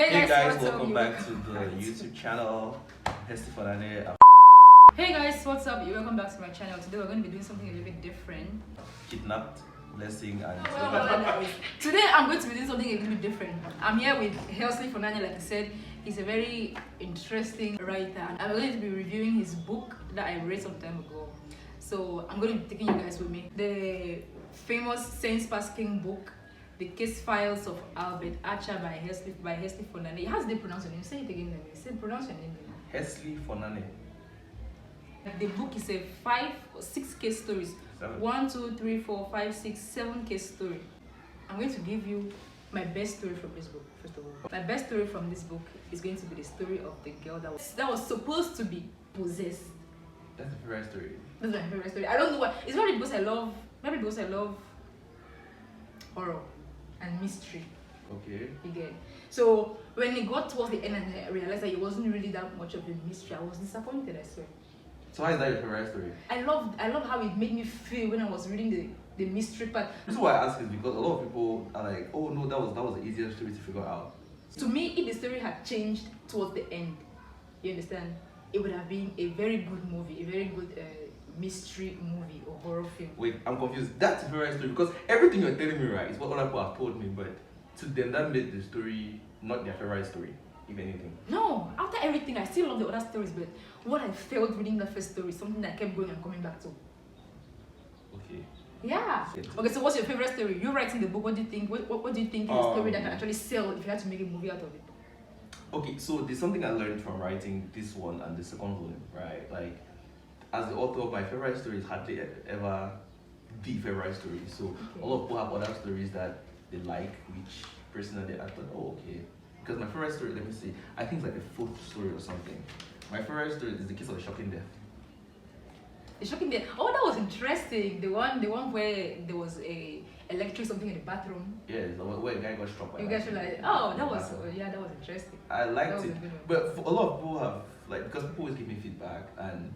Hey guys, what's welcome up? back to the YouTube channel. Hey guys, what's up? You're welcome back to my channel. Today we're going to be doing something a little bit different. Kidnapped, blessing, and Today I'm going to be doing something a little bit different. I'm here with Helsley Fonani, like I said. He's a very interesting writer, and I'm going to be reviewing his book that I read some time ago. So I'm going to be taking you guys with me. The famous sense-passing book, The Case Files of Abert Acha by Helsley Fonani. How do they pronounce your name? Say it again. Pronounce your name. Helsley Fonani. The book is a 5 or 6 case stories. 1, 2, 3, 4, 5, 6, 7 case story. I'm going to give you my best story from this book. First of all, my best story from this book is going to be the story of the girl that was supposed to be possessed. That's a favorite story. That's my favorite story. I don't know why. It's probably because I love horror and mystery. Okay. You get. So when it got towards the end and I realized that it wasn't really that much of a mystery, I was disappointed, I swear. So why is that your favorite story? I love how it made me feel when I was reading the mystery part. This is why I ask is because a lot of people are like, oh no, that was the easiest story to figure out. To me, if the story had changed towards the end, you understand, it would have been a very good movie, a very good mystery movie or horror film. Wait, I'm confused. That's your favorite story because everything you're telling me right is what other people have told me, but to them that made the story not their favorite story, if anything. No, after everything, I still love the other stories, but what I felt reading the first story is something that I kept going and coming back to. Okay. Yeah. Okay, so what's your favorite story? You're writing the book. What do you think? What do you think is a story that can actually sell if you had to make a movie out of it? Okay, so there's something I learned from writing this one and the second volume, right? Like, as the author, my favorite story is hardly ever the favorite story. So a lot of people have other stories that they like, which personally I thought, oh, okay. Because my favorite story, let me see, I think it's like the 4th story or something. My favorite story is the case of the shocking death. The shocking death. Oh, that was interesting. The one where there was a electric something in the bathroom. Yeah, where a guy got struck by. You guys were like, oh, that was that was interesting. I liked it, but a lot of people have because people always give me feedback, and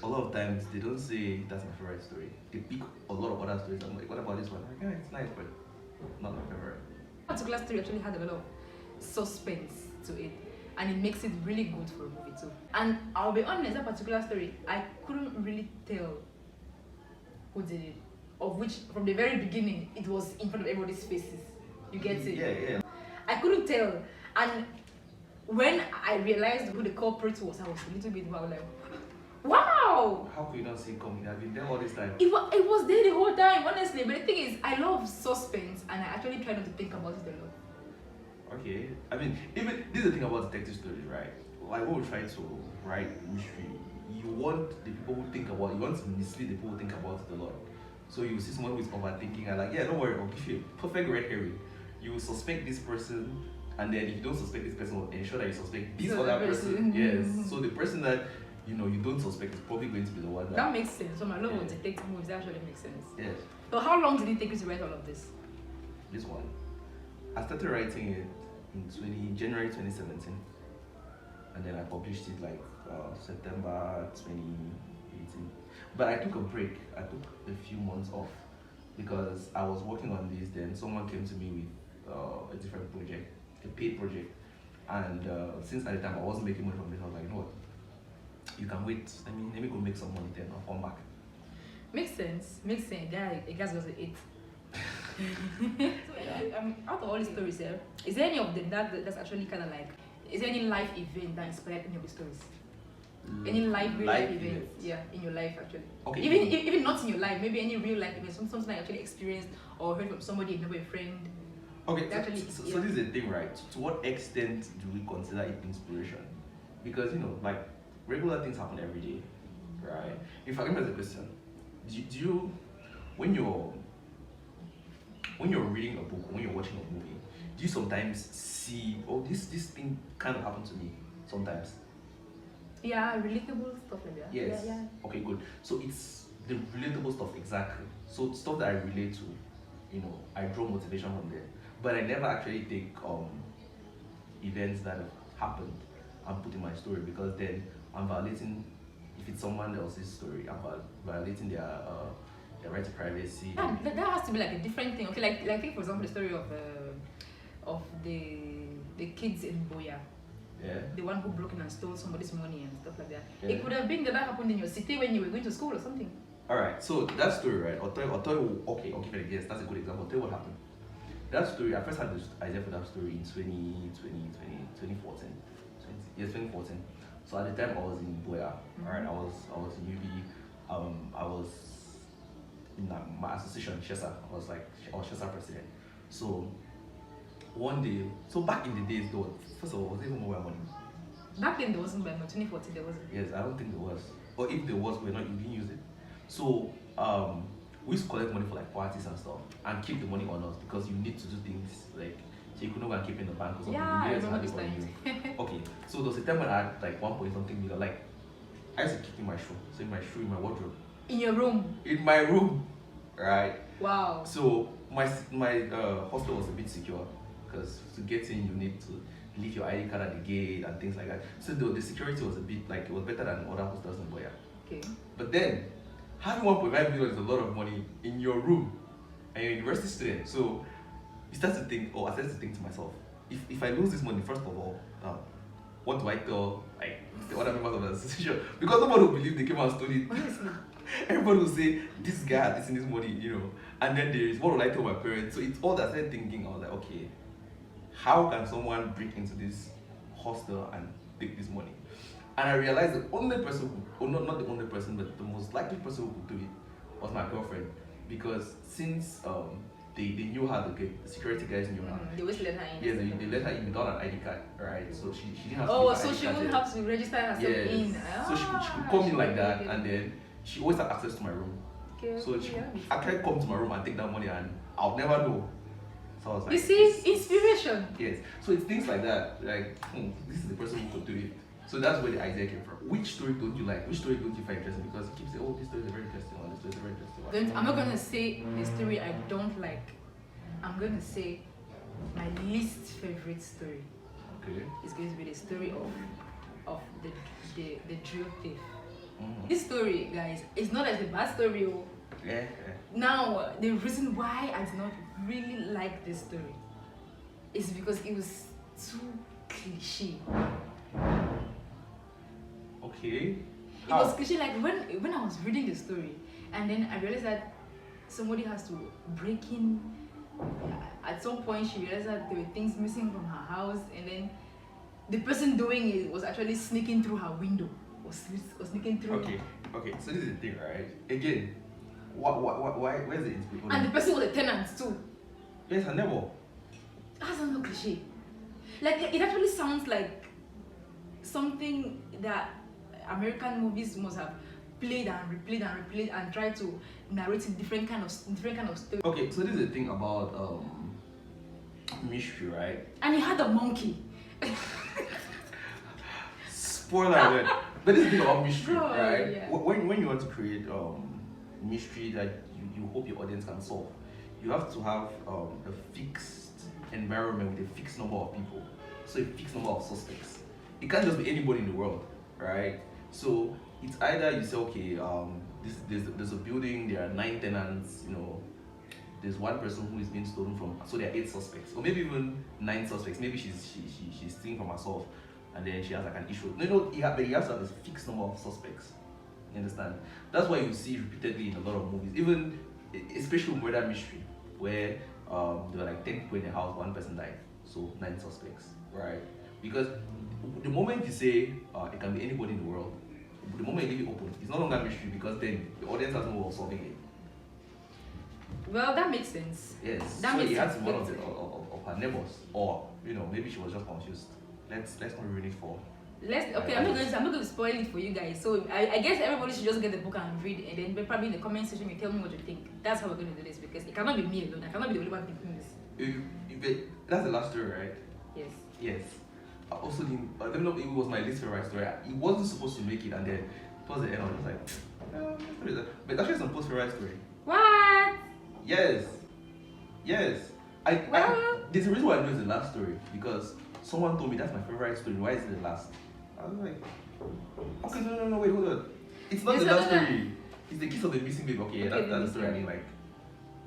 a lot of times they don't say that's my favorite story. They pick a lot of other stories. I'm like, what about this one? I'm like, yeah, it's nice, but not my favorite. That particular story actually had a lot of suspense to it, and it makes it really good for a movie too. And I'll be honest, that particular story, I couldn't really tell who did it, of which from the very beginning it was in front of everybody's faces. You get it? Yeah. I couldn't tell, and when I realized who the culprit was, I was a little bit like, wow! How could you not see it coming? I've been there all this time. It was there the whole time, honestly. But the thing is, I love suspense, and I actually try not to think about it a lot. Okay, I mean, even this is the thing about detective stories, right? Like when we try to write mystery, you want the people who think about it, you want to mislead the people who think about it a lot. So you see someone who is overthinking and like, yeah, don't worry, I'll give you a perfect red herring. You will suspect this person, and then if you don't suspect this person, will ensure that you suspect this other person. Yes. So the person that you don't suspect is probably going to be the one that makes sense. So my love of detective movies actually makes sense. Yes. So how long did it take you to write all of this? This one. I started writing it in January 2017, and then I published it like September 2018. But I took a break. I took a few months off because I was working on this. Then someone came to me with a different project, a paid project, and since at the time I wasn't making money from it, I was like, you know what? You can wait. Let me go make some money. Then I'll come back. Makes sense. A guy's was an 8. Out of all the stories here, is there any of them that's actually kind of like, is there any life event that inspired any of the stories? Any real life event, yeah, in your life actually. Okay. Even not in your life, maybe any real life event, something I actually experienced or heard from somebody, maybe a friend. Okay, so this is the thing, right? To what extent do we consider it inspiration? Because like regular things happen every day, right? If I can ask a question, do you when you're reading a book, when you're watching a movie, do you sometimes see, oh, this thing kind of happened to me sometimes? Yeah, relatable stuff like that. Yes. Yeah. Okay, good. So it's the relatable stuff, exactly. So stuff that I relate to, I draw motivation from there. But I never actually take events that have happened and put in my story, because then I'm violating, if it's someone else's story, I'm violating their right to privacy. That has to be like a different thing. Okay, like take for example the story of the the kids in Boya. Yeah. The one who broke in and stole somebody's money and stuff like that. Yeah. It could have been that happened in your city when you were going to school or something. Alright, so that story, right? I'll tell you, okay, I'll give it a guess. That's a good example. I'll tell you what happened. That story, I first had this idea for that story in 2014. 2014. So at the time I was in Boya, alright, I was in UB, I was in my association, Shesa. I was Shesa president. So one day, so back in the days though, first of all, was there even mobile money? Back then there wasn't by 2014 there wasn't. Yes, I don't think there was. Or if there was, you didn't use it. So we used to collect money for like parties and stuff and keep the money on us because you need to do things like so you could not go and keep it in the bank or something. Yeah, I You guys remember had this it on time. you. Okay, so there was a time when I had like 1 point something million. Like I used to keep in my shoe. So in my shoe, in my wardrobe. In your room? In my room. Right? Wow. So my hostel was a bit secure because to get in you need to leave your ID card at the gate and things like that. So the security was a bit like it was better than other hostels in Boya. Okay. But then having 1.5 million is a lot of money in your room and you're a university student. So you start to think, or I started to think to myself, if I lose this money, first of all, what do I tell like the other members of the association? Because nobody will believe they came and stole it. Honestly. Everybody will say, this guy had this in his money, And then there is, what will I tell my parents? So it's all that I started thinking. I was like, okay, how can someone break into this hostel and take this money? And I realized the only person not the only person, but the most likely person who could do it was my girlfriend. Because since they knew her, the security guys knew her. They always let her in. Yes, they let her in without an ID card, right? So she didn't have to. Oh, so she wouldn't have to register herself in. So she could come in like that, and then she always had access to my room. Okay, So she could actually come to my room and take that money, and I'll never know. So I was like, you see, inspiration. Yes. So it's things like that. Like, this is the person who could do it. So that's where the idea came from. Which story don't you like? Which story don't you find interesting? Because it keeps saying, oh, this story is a very interesting one. This story is a very interesting one. I'm not gonna say the story I don't like. I'm gonna say my least favorite story. Okay. It's going to be the story of the drill thief. Mm-hmm. This story, guys, is not as a bad story. Yeah. Now, the reason why I did not really like this story is because it was too cliche. Okay. It was cliche. Like when I was reading the story, and then I realized that somebody has to break in. At some point, she realized that there were things missing from her house, and then the person doing it was actually sneaking through her window. Was sneaking through. Okay. So this is the thing, right? Again, why? Where's the inspiration? And the person was a tenant too. Yes, her neighbor. That's not cliche. Like it actually sounds like something that American movies must have played and replayed and tried to narrate in different kind of story. Okay, so this is the thing about mystery, right? And he had a monkey. Spoiler alert. But this is the thing about mystery, Bro, right? yeah. When you want to create mystery that you hope your audience can solve, you have to have a fixed environment with a fixed number of people. So a fixed number of suspects. It can't just be anybody in the world, right? So it's either you say, okay, there's a building, there are 9 tenants, there's one person who is being stolen from, so there are 8 suspects, or maybe even 9 suspects. Maybe she's stealing from herself, and then she has like an issue. You have to have a fixed number of suspects. You understand? That's why you see repeatedly in a lot of movies, even especially murder mystery, where there were like 10 people in the house, one person died, so 9 suspects, right? Because the moment you say it can be anybody in the world, the moment you leave it open, it's no longer mystery because then the audience has no way of solving it. Well, that makes sense. Yes. That so makes he sense. had one of her neighbors, or maybe she was just confused. Let's not ruin it for. I'm not going to spoil it for you guys. So I guess everybody should just get the book and read, and then probably in the comment section you tell me what you think. That's how we're going to do this because it cannot be me alone. I cannot be the only one thinking this. That's the last story, right? Yes. Yes. Also, I don't know if it was my least favorite story. It wasn't supposed to make it, and then towards the end, I was just like, but actually, it's a post favorite story. What? Yes. There's a reason why I know it's the last story because someone told me that's my favorite story. Why is it the last? I was like, okay, no, wait, hold on. It's not the last story. It's the kiss of the missing baby. Okay, that's the story I didn't like.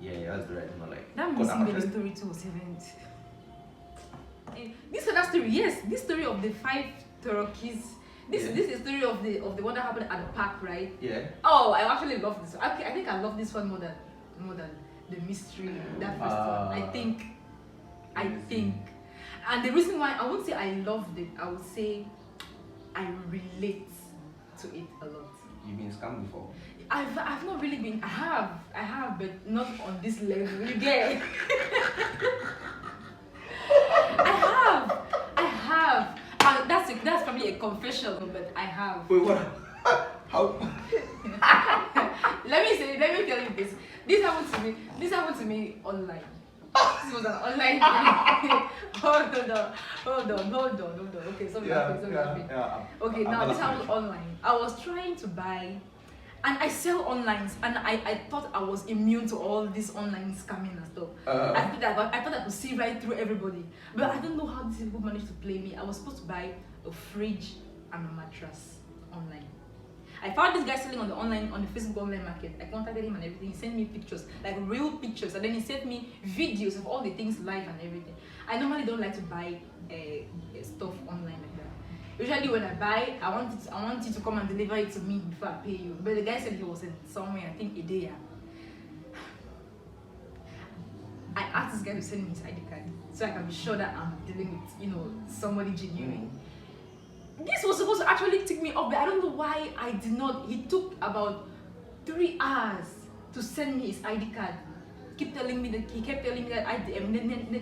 Yeah, that's the story I did not like. That missing baby story too was This other story, yes, this story of the 5 turkeys. This Yeah. this is the story of the one that happened at the park, right? Yeah. Oh, I actually love this. Okay, I think I love this one more than the mystery. That first one. I think. And the reason why I won't say I loved it, I would say I relate to it a lot. You've been scammed before? I've not really been. I have, but not on this level. You get it? I have. That's probably a confession, but I have. Wait, what? How? Let me tell you this. This happened to me online. This was an online thing. Hold on. Okay, stop laughing. Okay, now this happened online. I was trying to buy, and I sell online, and I thought I was immune to all this online scamming and stuff. I thought I could see right through everybody, but I don't know how these people managed to play me. I was supposed to buy a fridge and a mattress online. I found this guy selling on the Facebook online market. I contacted him and everything. He sent me pictures, like real pictures, and then he sent me videos of all the things live and everything. I normally don't like to buy stuff online like that. Usually when I buy, I want you to come and deliver it to me before I pay you. But the guy said he was in somewhere, I think Idea. I asked this guy to send me his ID card so I can be sure that I'm dealing with, somebody genuine. This was supposed to actually tick me off, but I don't know why I did not. He took about 3 hours to send me his ID card. He kept telling me that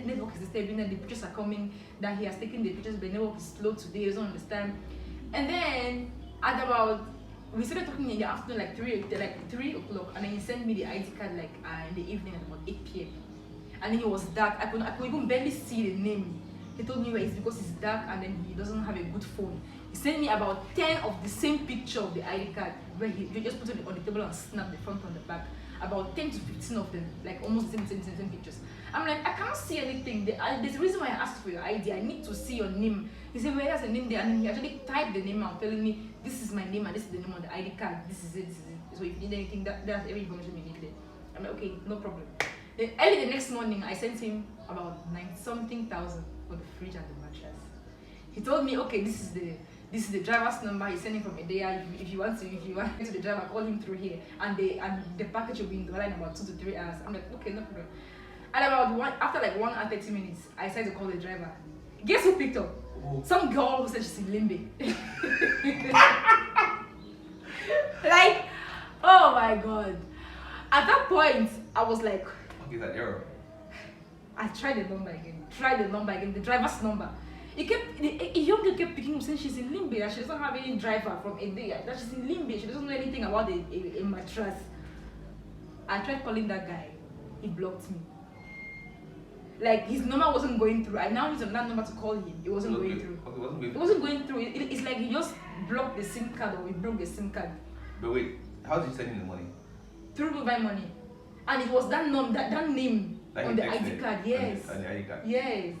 network is disturbing, that the pictures are coming, that he has taken the pictures, but the network is slow today, he doesn't understand. And then at about, we started talking in the afternoon, like 3 o'clock, and then he sent me the ID card in the evening at about 8 p.m. And then it was dark. I could even barely see the name. He told me it's because it's dark and then he doesn't have a good phone. He sent me about 10 of the same picture of the ID card, where he just put it on the table and snapped the front and the back. About 10 to 15 of them, like almost the same pictures. I'm like, I can't see anything. There's a reason why I asked for your ID. I need to see your name. He said, well, there's a name there. And then he actually typed the name out, telling me, this is my name and this is the name on the ID card. This is it. So if you need anything, that's every information you need there. I'm like, okay, no problem. Then early the next morning, I sent him about 9-something thousand for the fridge and the mattress. He told me, okay, this is the driver's number. He's sending from Idea. If you want to the driver, call him through here, and the package will be in the line in about 2 to 3 hours. I'm like, okay, no problem. And after 1 hour 30 minutes, I decided to call the driver. Guess who picked up? Oh. Some girl who said she's in Limbe. Like, oh my god. At that point, I was like, Okay, that error. I tried the number again, the driver's number. A young girl kept picking up saying she's in Limbe, that she doesn't have any driver from Idea, that she's in Limbe, she doesn't know anything about a mattress. I tried calling that guy, he blocked me. Like, his number wasn't going through. I now used that number to call him, it wasn't going through. Okay, It wasn't going through. It's like he just blocked the SIM card, or he broke the SIM card. But wait, how did you send him the money? Through mobile money. And it was that name Like on the ID card, yes. On the ID card. Yes.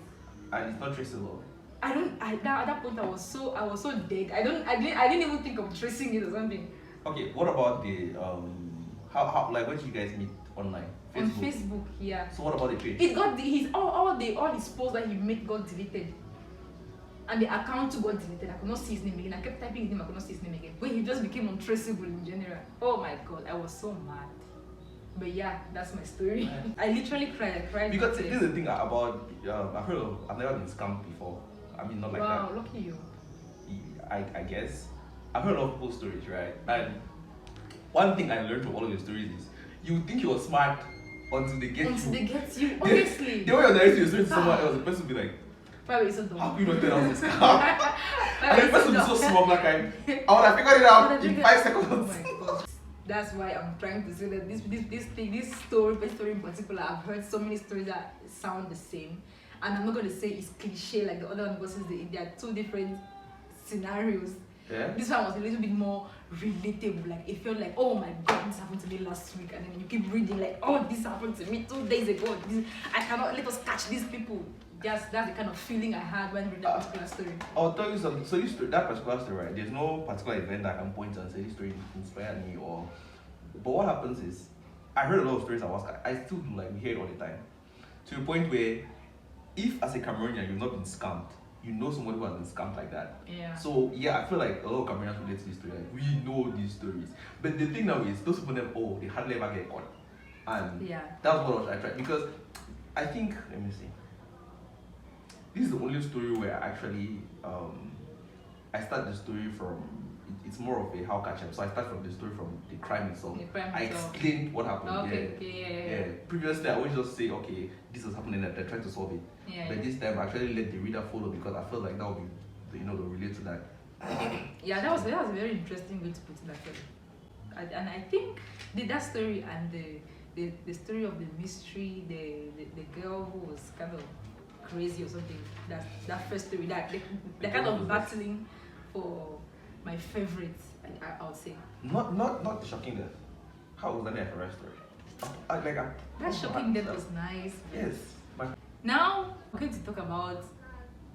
And it's not traceable. At that point I was so dead. I didn't even think of tracing it or something. Okay, what about the how like when did you guys meet online? Facebook? On Facebook, yeah. So what about the page? It got all his posts that he made got deleted. And the account too got deleted. I could not see his name again. I kept typing his name, I could not see his name again. But he just became untraceable in general. Oh my god, I was so mad. But yeah, that's my story. I literally cried. I cried. Because this is the thing about I've never been scammed before. I mean, not like that. Wow, lucky you. I guess I've heard a lot of people's stories, right? And one thing I learned from all of your stories is you think you're smart until they get you. Until they get you, honestly. The way you're narrating your story to someone else, the person will be like, why were you so dumb? how can you not tell us this scam? And the person will be so small, like I would have figured it out in 5 seconds. Oh my god. That's why I'm trying to say that this story in particular, I've heard so many stories that sound the same, and I'm not going to say it's cliche like the other one because there are 2 different scenarios. Yeah. This one was a little bit more relatable. Like, it felt like, oh my god, this happened to me last week, and then you keep reading like, oh, this happened to me 2 days ago. I cannot let us catch these people. That's the kind of feeling I had when reading that particular story. I'll tell you something. So this story, that particular story, right? There's no particular event that I can point to and say this story inspired me or. But what happens is, I heard a lot of stories I still do, like we hear it all the time, to the point where if as a Cameroonian you've not been scammed, you know somebody who has been scammed like that. Yeah. So yeah, I feel like a lot of Cameroonians relate to this story. Like, we know these stories. But the thing now is, those people them, they hardly ever get caught. And Yeah. that's what I tried. Because I think, let me see. This is the only story where actually I start the story from, it's more of a how catch up. So I start from the story from the crime itself. I explained what happened. Okay. Yeah. Previously, I always just say, okay, this was happening, and I try to solve it. But this time, I actually let the reader follow because I felt like that would be, they'll relate to that. Yeah, that was a very interesting way to put it actually. And I think that story and the story of the mystery, the girl who was kind of crazy or something. That first story, that they're kind of battling for my favorite. I would say. Not the shocking death. How was that a story? That shocking death was nice. Yes. Now we're going to talk about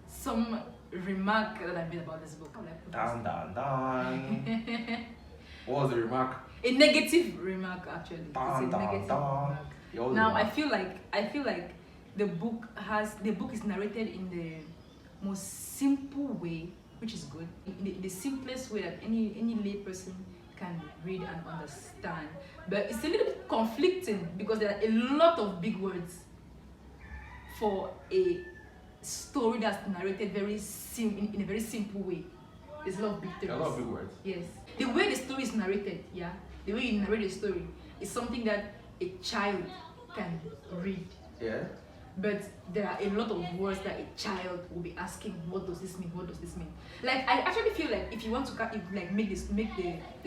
some remark that I made about this book. Dun. What was the remark? A negative remark, actually. It's a negative remark. Now I feel like the book is narrated in the most simple way, which is good. In the simplest way that any lay person can read and understand. But it's a little bit conflicting because there are a lot of big words for a story that's narrated in a very simple way. There's a lot of big terms. A lot of big words. Yes. The way the story is narrated, the way you narrate the story is something that a child can read. Yeah. But there are a lot of words that a child will be asking, what does this mean? What does this mean? Like, I actually feel like if you want to make the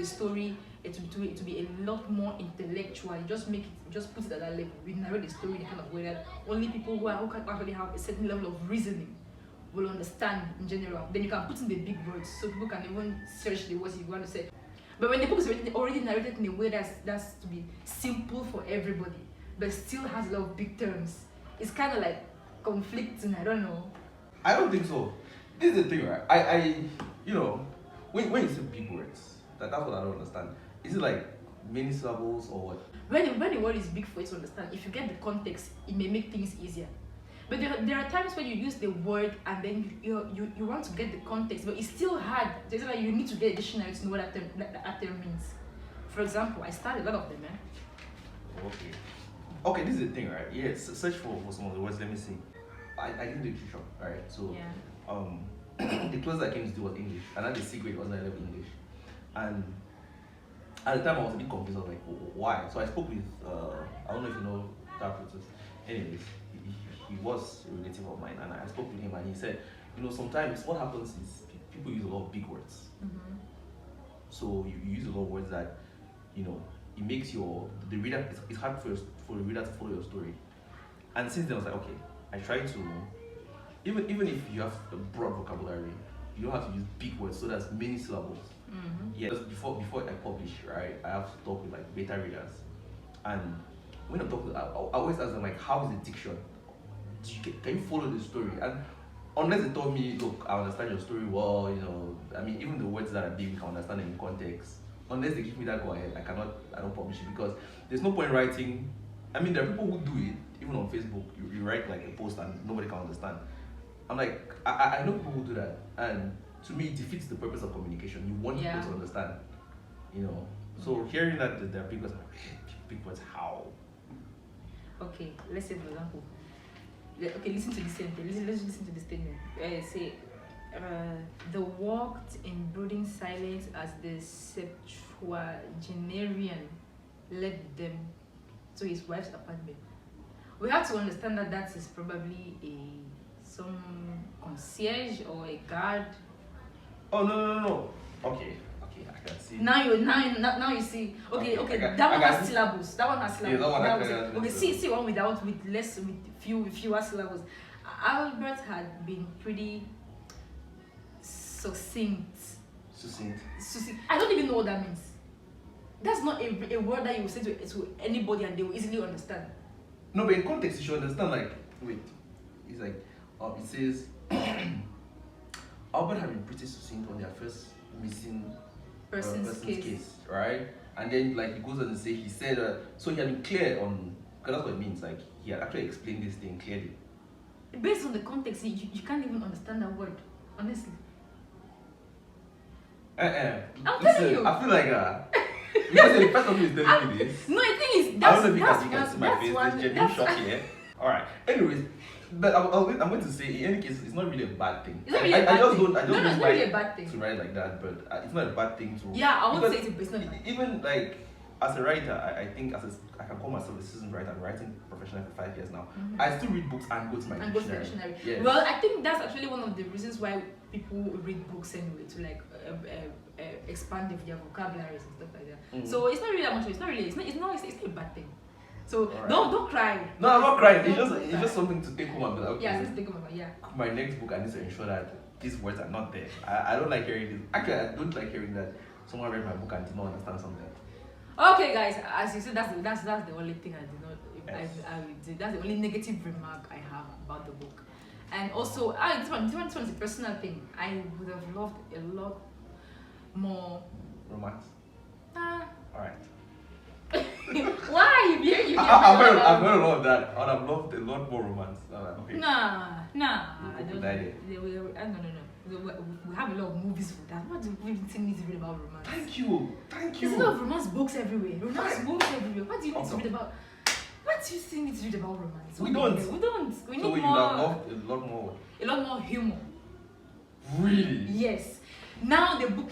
story to be a lot more intellectual, you just put it at that level. We narrate the story in a kind of way that only people who can actually have a certain level of reasoning will understand in general. Then you can put in the big words so people can even search the words you want to say. But when the book is already narrated in a way that's to be simple for everybody, but still has a lot of big terms, it's kind of like conflicting. I don't know. I don't think so. This is the thing, right? I when you say big words, that's what I don't understand. Is it like many syllables or what? When the word is big for you to understand, if you get the context, it may make things easier. But there are times when you use the word and then you want to get the context, but it's still hard. It's like you need to get a dictionary to know what that term means. For example, I studied a lot of them, Okay, this is the thing, right? Yes, search for some of the words. Let me see. I did literature, right? So the closest I came to do was English, and at the secret was I love English. And at the time I was a bit confused. I was like, why? So I spoke with I don't know if you know that process. Anyways, he was a relative of mine, and I spoke with him, and he said, sometimes what happens is people use a lot of big words. Mm-hmm. So you use a lot of words that it makes the reader, it's hard for the reader to follow your story. And since then I was like, okay, I try to, even if you have a broad vocabulary, you don't have to use big words, so there's many syllables. Mm-hmm. Yeah, before I publish, right, I have to talk with like beta readers. And when I'm talking, I always ask them like, how is the diction? Can you follow the story? And unless they told me, look, I understand your story well, even the words that are big, we can understand them in context. Unless they give me that go ahead, I don't publish it because there's no point writing. There are people who do it, even on Facebook. You write like a post and nobody can understand. I'm like, I know people who do that, and to me, it defeats the purpose of communication. You want people to understand, So hearing that there are big words, big words, how? Okay, let's say for example. Okay, listen to this sentence. Let's listen to this statement. Say. They walked in brooding silence as the septuagenarian led them to his wife's apartment. We have to understand that is probably some concierge or a guard. Oh no. Okay, I can see. Now you see. Okay. That one has syllables. Yeah, that one okay. See one with fewer syllables. Albert had been pretty succinct. I don't even know what that means. That's not a word that you will say to anybody and they will easily understand. No, but in context you should understand. Like, wait, it's like it says Albert had been pretty succinct on their first missing person's case, right? And then like he goes on to say he said so he had been clear on, because that's what it means. Like he had actually explained this thing clearly. based on the context, you can't even understand that word, honestly. I'm telling you. I feel like because you're the first one who is telling me this. No, the thing is, I don't know if you can see my face. There's genuine shock here. All right. Anyways, but I'm going to say, in any case, it's not really a bad thing. It's not really a bad thing. No, it's not really a bad thing to write like that, but it's not a bad thing to. Yeah, I won't say it's not. Even like as a writer, I think I can call myself a seasoned writer. I'm writing professionally for 5 years now. Mm-hmm. I still read books and go to my dictionary. Yes. Well, I think that's actually one of the reasons why people read books anyway, to like expand their vocabularies and stuff like that. Mm-hmm. So it's not really that much. It's not a bad thing. So right. don't cry. No, I'm not crying. It's just something to take home and be like, okay. Yeah, just take home. Yeah. My next book, I need to ensure that these words are not there. I don't like hearing this. Actually, I don't like hearing that someone read my book and did not understand something. Okay, guys. As you said, that's the only thing I did not. Yes. I did. That's the only negative remark I have about the book. And also, this one is a personal thing. I would have loved a lot more romance. All right. Why? I've heard a lot of that. I would have loved a lot more romance. Okay. Nah. No. We have a lot of movies for that. What do we even need to read about romance? Thank you. There's a lot of romance books everywhere. Romance books everywhere. What do you need to read about? What do you still need to read about romance? We don't. We need more. You have loved a lot more. A lot more humor. Really? Yes. Now the book.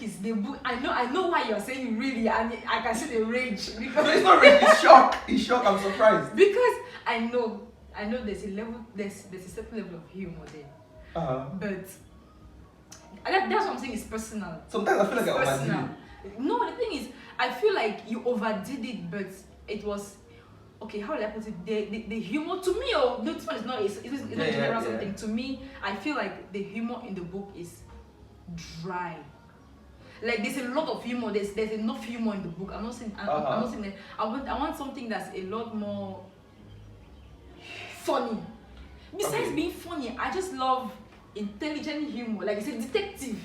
I know why you're saying really, and I can see the rage because no, it's not rage. It's shock. It's shock. I'm surprised because I know there's a certain level of humor there. But that's what I'm saying. It's personal. Sometimes I feel like I overdid it. No, the thing is, I feel like you overdid it, but it was okay. How will I put it? The humor to me, this one is not. It's not general something. To me, I feel like the humor in the book is dry. Like there's a lot of humor. There's enough humor in the book. I'm not saying that. I want something that's a lot more funny. Besides being funny, I just love intelligent humor. Like it's a detective.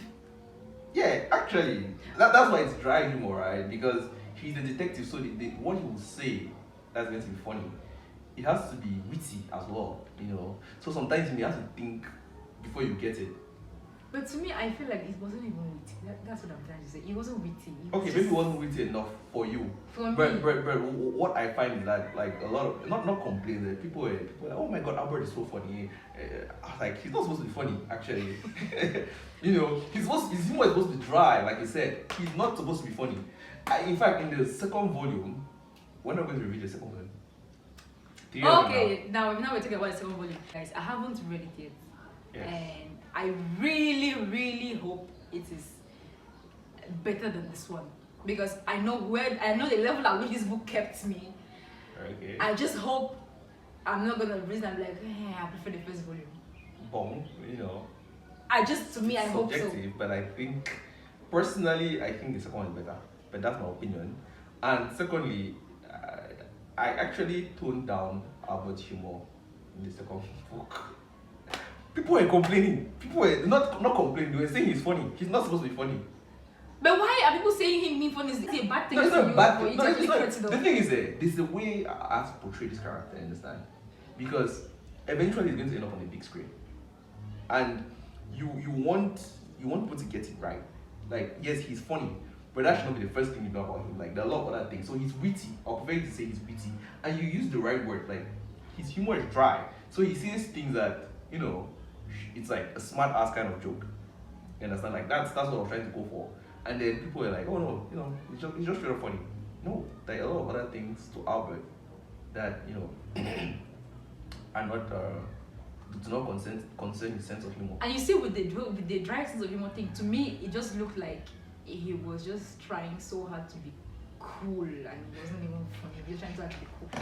Yeah, actually, that's why it's dry humor, right? Because he's a detective, so what he will say that's going to be funny, it has to be witty as well, So sometimes you may have to think before you get it. But to me, I feel like it wasn't even witty. That's what I'm trying to say. It wasn't witty. Maybe it wasn't witty enough for you. For me. But what I find is that like a lot of not complaints. People are like, oh my god, Abert is so funny. I was like, he's not supposed to be funny actually. His humor is supposed to be dry, like you said. He's not supposed to be funny. In fact, in the second volume, when are we going to read the second volume? Okay, now we're talking about the second volume, guys. I haven't read it yet. Yes. And I really, really hope it is better than this one because I know the level at which this book kept me. Okay. I just hope I'm not gonna read and be like, I prefer the first volume. Bon, I hope so. Subjective, but I think personally, I think the second one is better. But that's my opinion. And secondly, I actually toned down Albert's humor in the second book. People were complaining. People were not complaining. They were saying he's funny. He's not supposed to be funny. But why are people saying him being funny? Is it a bad thing? No, it's not a bad thing. It's not. The thing is, there's a way I have to portray this character. Understand? Because eventually he's going to end up on the big screen, and you want people to get it right. Like, yes, he's funny, but that should not be the first thing you know about him. Like, there are a lot of other things. So he's witty. I prefer you to say he's witty, and you use the right word. Like, his humor is dry. So he says things that it's like a smart ass kind of joke. You understand? Like that's what I'm trying to go for. And then people are like, oh no, it's just straight up funny. No, there are a lot of other things to Albert that are not do not concern his sense of humor. And you see with the dry sense of humor thing, to me it just looked like he was just trying so hard to be cool and it wasn't even funny. He was trying to be cool. I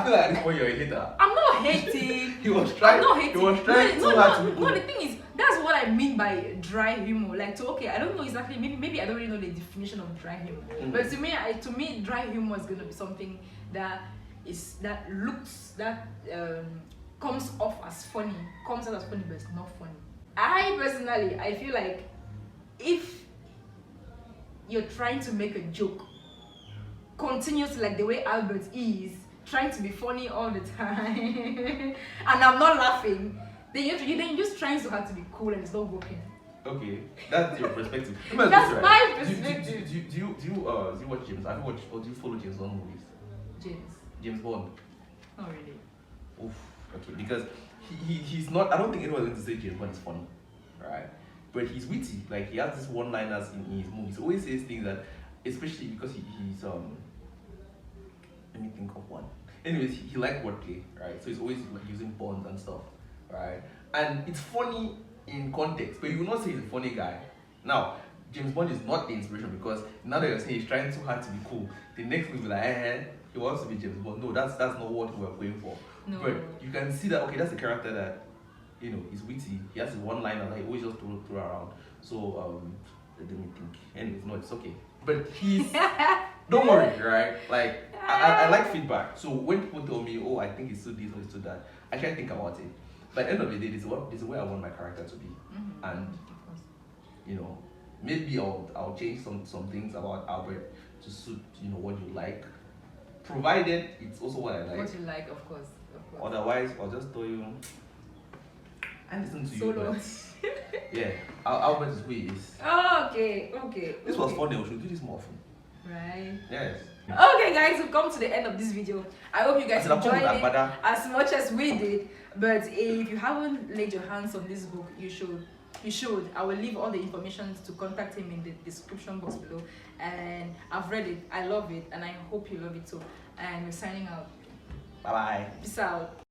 feel like at this point you're a hater. I'm not hating. He was trying. I'm not hating. He was trying so hard to be cool. No, the thing is, that's what I mean by dry humor. Like, I don't know exactly. Maybe I don't really know the definition of dry humor. Mm-hmm. But to me, dry humor is gonna be something that comes out as funny, but it's not funny. I feel like if you're trying to make a joke continuously, like the way Albert is trying to be funny all the time and I'm not laughing, then you're just trying so hard to be cool and it's not working. Okay, that's your perspective. That's Right. my perspective. Do you watch James? Have you watched or do you follow James Bond movies? James Bond. Not really. Oof. Okay, because he's not. I don't think anyone's going to say James Bond is funny, right? But he's witty. Like he has this one-liners in his movies. He always says things that, especially because he's Let me think of one. Anyways, he liked wordplay, right? So he's always like using bonds and stuff, right? And it's funny in context, but you will not say he's a funny guy. Now, James Bond is not the inspiration because now that you're saying he's trying too hard to be cool, the next movie will be like, he wants to be James Bond. No, that's not what we're going for. No. But you can see that, okay, that's a character that, he's witty. He has one liner that he always just throw around. So, let me think. Anyways, no, it's okay. But he's, don't worry, right? Like, I like feedback. So when people tell me, oh, I think it's so this or it's so that, I try to think about it. But at the end of the day, this is where I want my character to be. Mm-hmm. And, maybe I'll change some things about Albert to suit, what you like. Provided it's also what I like. What you like, of course. Otherwise, I'll just tell you, I listen to you. Solo. But yeah, Albert is who he is. Oh, okay. This was funny. We should do this more often. Right. Yes. Okay, guys, we've come to the end of this video. I hope you guys enjoyed it as much as we did. But if you haven't laid your hands on this book, you should. I will leave all the information to contact him in the description box below. And I've read it. I love it, and I hope you love it too. And we're signing out. Bye bye. Peace out.